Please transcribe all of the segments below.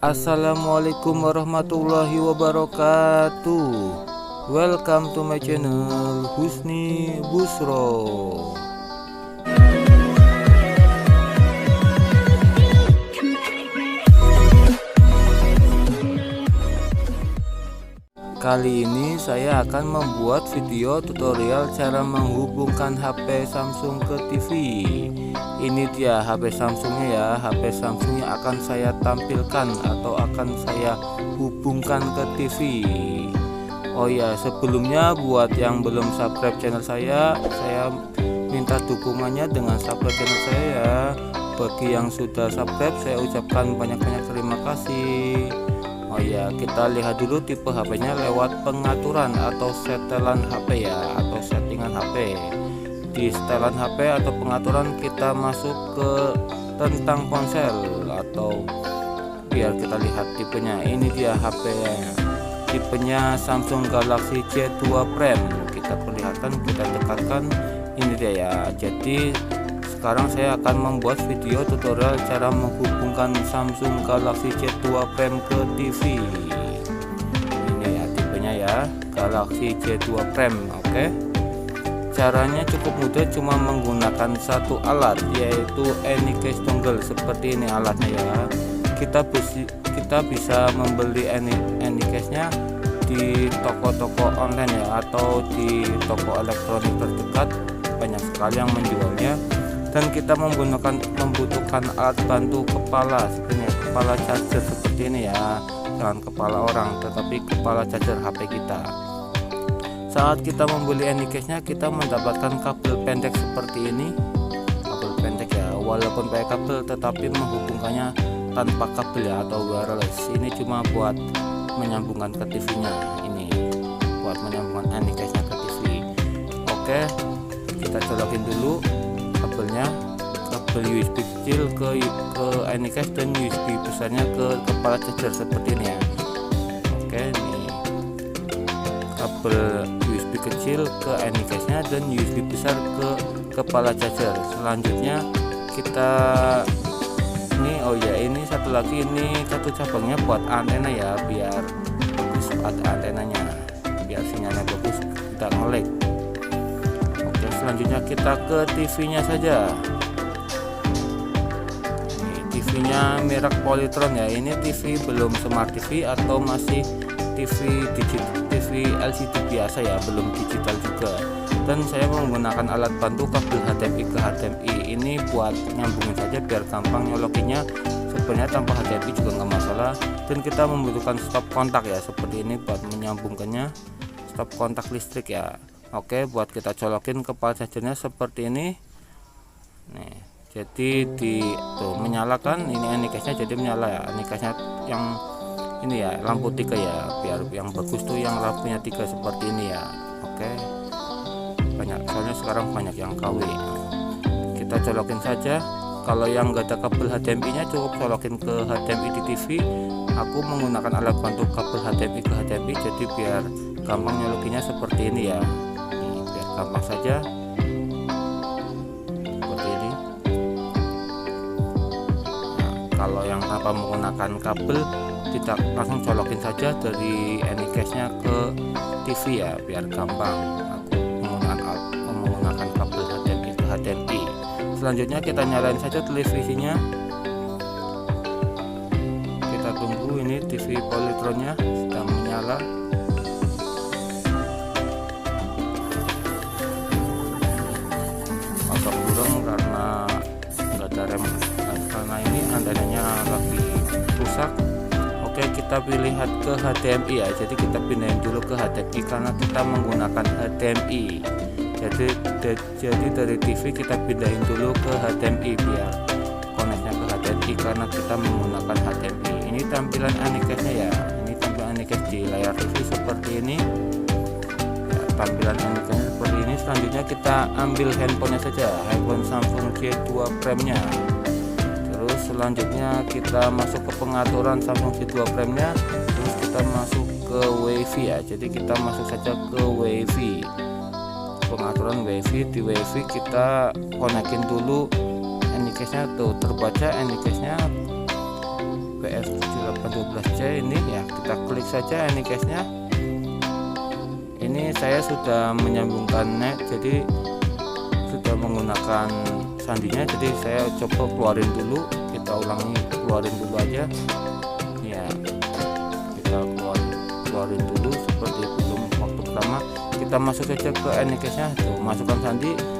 Assalamualaikum warahmatullahi wabarakatuh. Welcome to my channel Husni Busro. Kali ini saya akan membuat video tutorial cara menghubungkan HP Samsung ke TV. Ini dia HP Samsungnya ya. HP Samsungnya akan saya tampilkan atau akan saya hubungkan ke TV. Oh ya, sebelumnya buat yang belum subscribe channel saya minta dukungannya dengan subscribe channel saya ya. Bagi yang sudah subscribe, saya ucapkan banyak-banyak terima kasih. Oh ya, kita lihat dulu tipe HP-nya lewat pengaturan atau setelan HP ya, atau settingan HP. Di setelan HP atau pengaturan kita masuk ke tentang ponsel, atau biar kita lihat tipenya. Ini dia HP-nya, tipenya Samsung Galaxy J2 Prime. Kita perlihatkan, kita dekatkan, ini dia ya. Jadi sekarang saya akan membuat video tutorial cara menghubungkan Samsung Galaxy J2 Prime ke TV. Ini ya tipenya ya, Galaxy J2 Prime. Oke. Caranya cukup mudah, cuma menggunakan satu alat, yaitu Anycase dongle. Seperti ini alatnya ya. Kita bisa membeli Anycase-nya di toko-toko online ya, atau di toko elektronik terdekat. Banyak sekali yang menjualnya. Dan kita membutuhkan alat bantu kepala seperti ini, kepala charger seperti ini ya, jangan kepala orang tetapi kepala charger HP kita. Saat kita membeli Anycase-nya, kita mendapatkan kabel pendek seperti ini, kabel pendek ya, walaupun pakai kabel tetapi menghubungkannya tanpa kabel ya, atau wireless. Ini cuma buat menyambungkan ke TV-nya, ini buat menyambungkan Anycase-nya ke TV. Oke, kita colokin dulu kabelnya, kabel USB kecil ke Anycase dan USB besarnya ke kepala charger seperti ini ya. Oke, ini kabel USB kecil ke Anycase-nya dan USB besar ke kepala charger. Selanjutnya kita ini, oh ya, ini satu lagi, ini satu cabangnya buat antena ya, biar bagus ada antenanya, biar sinyalnya bagus, tidak nge-lag. Selanjutnya kita ke TV-nya saja. Ini TV-nya merek Polytron ya. Ini TV belum Smart TV atau masih TV digital, TV LCD biasa ya, belum digital juga. Dan saya menggunakan alat bantu kabel HDMI ke HDMI. Ini buat nyambungin saja biar gampang nyolokinnya. Sebenarnya tanpa HDMI juga nggak masalah. Dan kita membutuhkan stop kontak ya, seperti ini buat menyambungkannya. Stop kontak listrik ya. Oke, buat kita colokin kepala chargernya seperti ini. Nih, jadi menyalakan ini Anycase-nya, jadi menyala ya. Anycase-nya yang ini ya, lampu 3 ya, biar yang bagus tuh yang lampunya 3 seperti ini ya. Oke, banyak, soalnya sekarang banyak yang KW. Kita colokin saja. Kalau yang nggak ada kabel HDMI-nya, cukup colokin ke HDMI di TV. Aku menggunakan alat bantu kabel HDMI ke HDMI, jadi biar gampang nyolokinnya seperti ini ya. Gampang saja seperti ini. Nah, kalau yang tanpa menggunakan kabel, kita langsung colokin saja dari Anycase-nya ke TV ya, biar gampang. Aku menggunakan kabel HDMI ke HDMI. Selanjutnya kita nyalain saja televisinya. Kita tunggu, ini TV Polytron-nya sedang menyala. Karena nggak ada rem, karena ini antenanya lagi rusak. Oke, kita lihat ke HDMI ya. Jadi kita pindahin dulu ke HDMI karena kita menggunakan HDMI. Jadi dari TV kita pindahin dulu ke HDMI biar koneknya ke HDMI karena kita menggunakan HDMI. Ini tampilan Anycase-nya ya. Ini tampilan Anycase di layar TV seperti ini. Tampilan Anycase seperti ini. Selanjutnya kita ambil handphonenya saja, handphone Samsung J2 Prime-nya. Terus selanjutnya kita masuk ke pengaturan Samsung J2 Prime-nya. Terus kita masuk ke WiFi ya. Jadi kita masuk saja ke WiFi, pengaturan WiFi. Di WiFi kita konekin dulu Anycase-nya tuh, terbaca Anycase-nya IPS 7812C ini ya, kita klik saja Anycast-nya. Ini saya sudah menyambungkannya, jadi sudah menggunakan sandinya, jadi saya coba keluarin dulu, kita ulangi, keluarin dulu aja ya, kita keluarin dulu seperti belum waktu pertama. Kita masuk saja ke Anycast-nya, tuh masukkan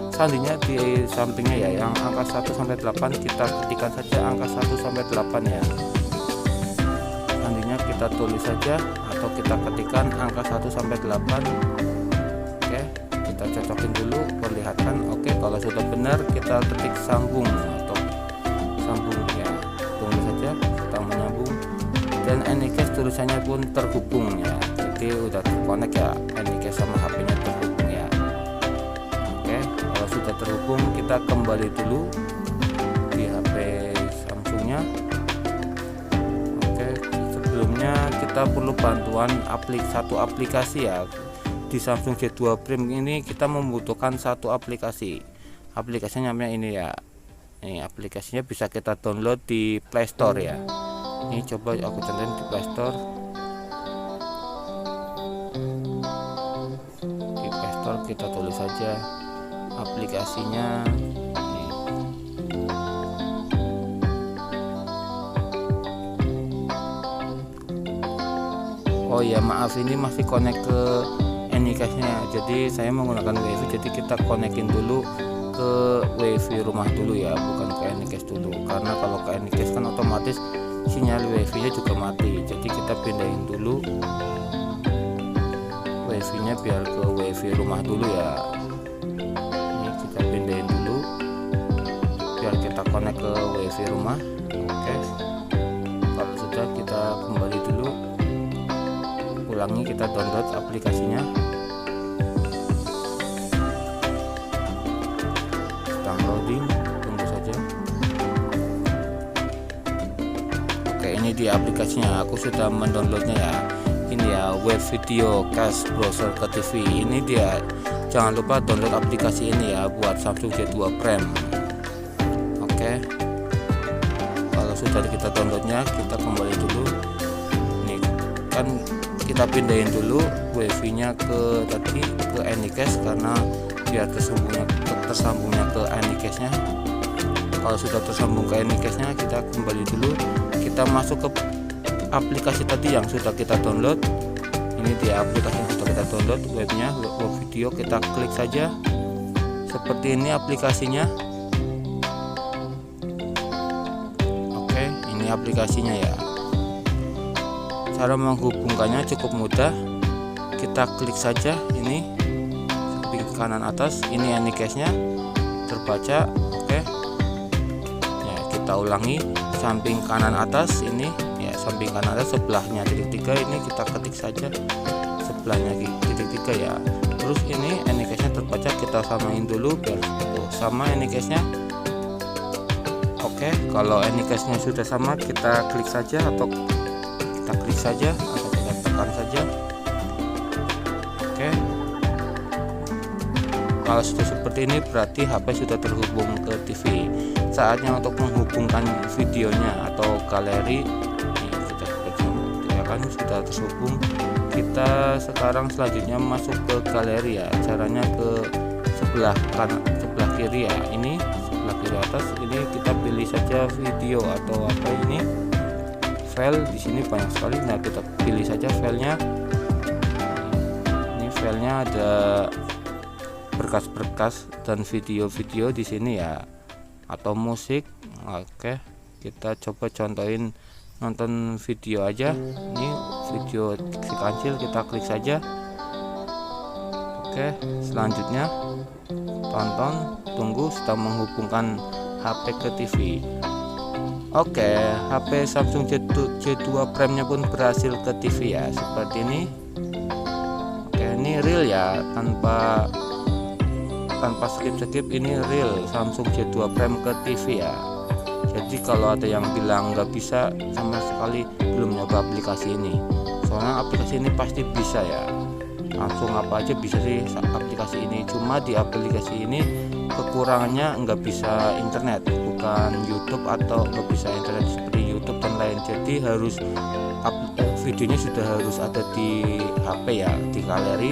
sandinya di sampingnya ya, yang angka 1 sampai 8 kita ketikkan saja angka 1 sampai 8 ya. Sandinya kita tulis saja atau kita ketikkan angka 1 sampai 8. Oke, kita cocokin dulu, perlihatkan. Oke, kalau sudah benar kita ketik sambung atau sambung ya. Tunggu saja, kita menyambung dan Anycast tulisannya pun terhubung ya. Jadi udah terkonek ya, Anycast sama HP-nya terhubung ya. Oke, kalau sudah terhubung kita kembali dulu di HP Samsungnya. Oke, sebelumnya kita perlu bantuan satu aplikasi ya. Di Samsung J2 Prime ini kita membutuhkan satu aplikasi. Aplikasinya namanya ini ya. Ini aplikasinya bisa kita download di Play Store ya. Ini coba aku contohin di Play Store. Di Play Store kita tulis saja aplikasinya. Oh ya, maaf, ini masih connect ke Anycast-nya. Jadi saya menggunakan WiFi, jadi kita konekin dulu ke WiFi rumah dulu ya, bukan ke Anycast dulu. Karena kalau ke Anycast kan otomatis sinyal WiFi-nya juga mati. Jadi kita pindahin dulu WiFi-nya biar ke WiFi rumah dulu ya. Ini kita pindahin dulu biar kita connect ke WiFi rumah. Oke, kalau sudah kita kembali dulu, ulangi, kita download aplikasinya. Sedang loading, tunggu saja. Oke, ini di aplikasinya, aku sudah mendownloadnya ya. Ini ya, web video cast browser ke TV. Ini dia, jangan lupa download aplikasi ini ya buat Samsung J2 Prime. Oke, kalau sudah kita downloadnya, kita kembali dulu. Ini kan kita pindahin dulu WiFi-nya ke Anycast karena biar tersambungnya ke Anycast-nya. Kalau sudah tersambung ke Anycast-nya, kita kembali dulu, kita masuk ke aplikasi tadi yang sudah kita download. Ini di aplikasi yang sudah kita download, webnya, web video, kita klik saja seperti ini aplikasinya. Oke, ini aplikasinya ya. Cara menghubungkannya cukup mudah, kita klik saja ini samping kanan atas, ini Anycast-nya terbaca. Oke ya, kita ulangi, samping kanan atas ini ya, samping kanan atas sebelahnya titik 3, ini kita ketik saja sebelahnya titik 3 ya. Terus ini Anycast-nya terbaca, kita samain dulu biar sama Anycast-nya. Oke, kalau Anycast-nya sudah sama, kita klik saja atau kita klik saja atau kita tekan saja. Oke, kalau sudah seperti ini berarti HP sudah terhubung ke TV. Saatnya untuk menghubungkan videonya atau galeri. Ini kita seperti kan sudah terhubung. Kita sekarang selanjutnya masuk ke galeri ya. Caranya ke sebelah kanan, sebelah kiri ya. Ini sebelah kiri atas. Ini kita pilih saja video atau apa ini. File di sini banyak sekali. Nah, kita pilih saja filenya. Ini filenya ada berkas-berkas dan video-video di sini ya, atau musik. Oke, kita coba contohin nonton video aja. Ini video si kancil, kita klik saja. Oke, selanjutnya tonton, tunggu, sedang menghubungkan HP ke TV. Oke, HP Samsung J2 Prime nya pun berhasil ke TV ya, seperti ini. Oke, ini real ya, tanpa skip, ini real Samsung J2 Prime ke TV ya. Jadi kalau ada yang bilang nggak bisa, sama sekali belum nyoba aplikasi ini. Soalnya aplikasi ini pasti bisa ya, langsung apa aja bisa sih aplikasi ini. Cuma di aplikasi ini kekurangannya nggak bisa internet, bukan YouTube atau nggak bisa internet seperti YouTube dan lain. Jadi harus videonya sudah harus ada di HP ya, di galeri.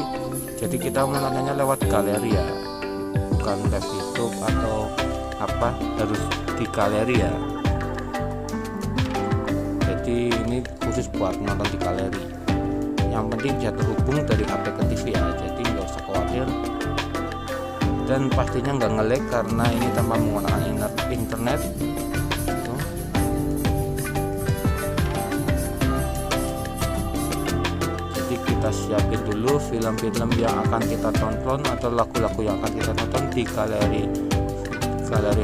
Jadi kita menontonnya lewat galeri ya, bukan live YouTube atau apa, harus di galeri ya. Jadi ini khusus buat nonton di galeri. Yang penting bisa terhubung dari HP ke TV ya, jadi nggak usah khawatir. Dan pastinya nggak nge-lag karena ini tanpa menggunakan internet. Jadi kita siapin dulu film-film yang akan kita tonton atau lagu-lagu yang akan kita tonton di galeri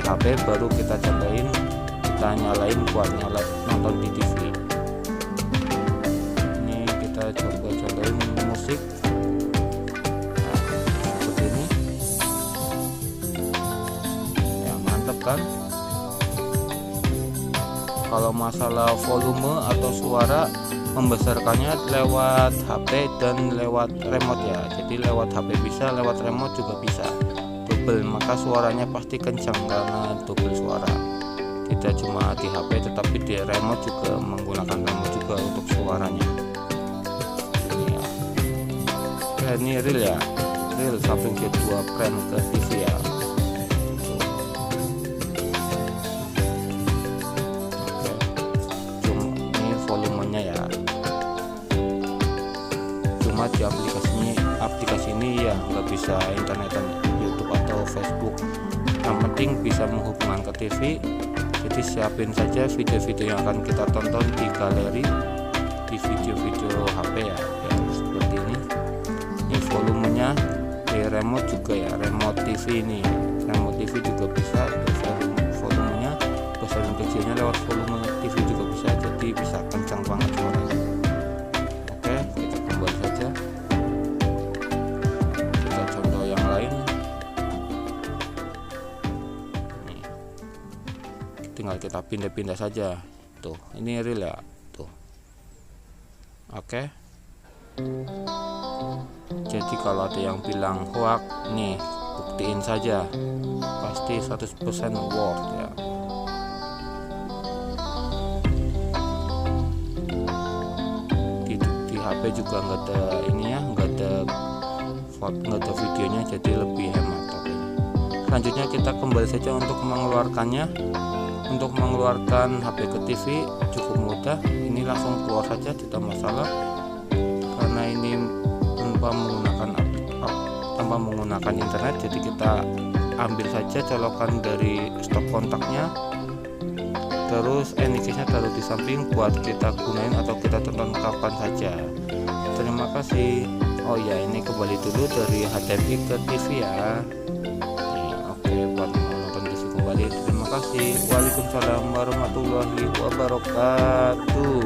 HP, baru kita cobain, kita nyalain buat nonton di TV. Ini kita cobain musik. Seperti ini ya, mantap kan. Kalau masalah volume atau suara, membesarkannya lewat HP dan lewat remote ya. Jadi lewat HP bisa, lewat remote juga bisa. Double, maka suaranya pasti kencang karena double suara. Tidak cuma di HP tetapi di remote juga, menggunakan remote juga untuk suaranya. Ini ya. Ini real ya, real Samsung J2 Prime ke TV ya. Ini volumenya ya. Cuma di aplikasi ini ya nggak bisa internetan YouTube atau Facebook. Yang penting bisa menghubungkan ke TV. Jadi siapin saja video-video yang akan kita tonton di galeri, di video-video HP ya, seperti ini. Ini volumenya di remote juga ya, remote TV ini, remote TV juga bisa. Volumenya besarin kecilnya lewat volume TV juga bisa, jadi bisa kencang banget suaranya. Oke, kita kembali saja. Kita contoh yang lain. Tinggal kita pindah-pindah saja. Tuh, ini real ya. Tuh. Oke. Jadi kalau ada yang bilang hoax, nih buktiin saja. Pasti 100% worth ya. Di HP juga nggak ada ini ya, nggak ada videonya, jadi lebih hemat. Oke. Selanjutnya kita kembali saja untuk mengeluarkannya. Untuk mengeluarkan HP ke TV cukup mudah, ini langsung keluar saja, tidak masalah karena ini tanpa menggunakan internet. Jadi kita ambil saja colokan dari stop kontaknya, terus NIK-nya taruh di samping buat kita gunain atau kita tonton kapan saja. Terima kasih. Oh ya, ini kembali dulu dari HDMI ke TV ya. Oke, buat menonton TV kembali. Terima kasih. Waalaikumsalam warahmatullahi wabarakatuh.